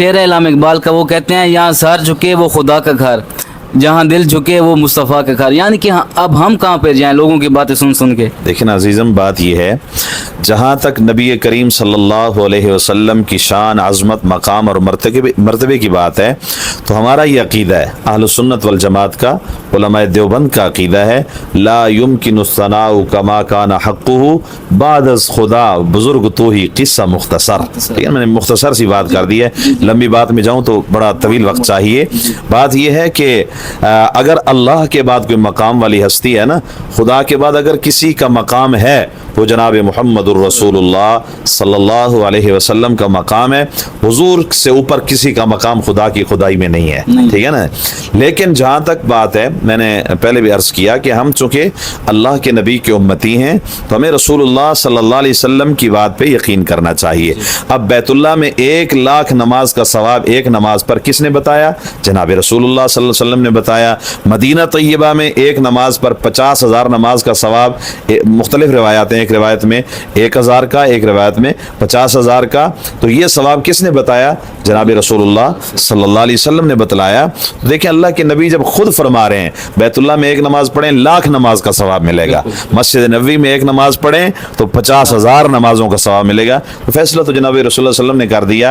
شعر ہے علامہ اقبال کا، وہ کہتے ہیں یہاں سر جھکے وہ خدا کا گھر، جہاں دل جھکے وہ مصطفیٰ کا گھر. یعنی کہ اب ہم کہاں پہ جائیں لوگوں کی باتیں سن سن کے؟ دیکھیں عزیزم، بات یہ ہے جہاں تک نبی کریم صلی اللہ علیہ وسلم کی شان، عظمت، مقام اور مرتبے کی بات ہے تو ہمارا یہ عقیدہ ہے، اہل سنت والجماعت کا، علماء دیوبند کا عقیدہ ہے، لا يمکن الثناء کما کان حقہ بعد از خدا بزرگ تو ہی قصہ مختصر. ٹھیک ہے، میں نے مختصر سی بات کر دی ہے، لمبی بات میں جاؤں تو بڑا طویل وقت چاہیے. بات یہ ہے کہ اگر اللہ کے بعد کوئی مقام والی ہستی ہے نا، خدا کے بعد اگر کسی کا مقام ہے وہ جناب محمد الرسول اللہ صلی اللہ علیہ وسلم کا مقام ہے. حضور سے اوپر کسی کا مقام خدا کی خدائی میں نہیں ہے. ٹھیک ہے نا. لیکن جہاں تک بات ہے، میں نے پہلے بھی عرض کیا کہ ہم چونکہ اللہ کے نبی کے امتی ہیں تو ہمیں رسول اللہ صلی اللہ علیہ وسلم کی بات پہ یقین کرنا چاہیے. اب بیت اللہ میں 1,00,000 نماز کا ثواب ایک نماز پر کس نے بتایا؟ جناب رسول اللہ صلی اللہ علیہ وسلم نے بتایا. مدینہ طیبہ میں ایک نماز پر 50,000 نماز کا ثواب، مختلف روایات ہیں، ایک روایت میں 1,000 کا، ایک روایت میں 50,000 کا. تو یہ ثواب کس نے بتایا؟ جناب رسول اللہ صلی اللہ علیہ وسلم نے بتلایا. دیکھیں اللہ کے نبی جب خود فرما رہے ہیں بیت اللہ میں ایک نماز پڑھیں 1,00,000 نماز کا ثواب ملے گا، مسجد نبوی میں ایک نماز پڑھیں تو 50,000 نمازوں کا ثواب ملے گا. تو فیصلہ تو جناب رسول اللہ صلی اللہ علیہ وسلم نے کر دیا.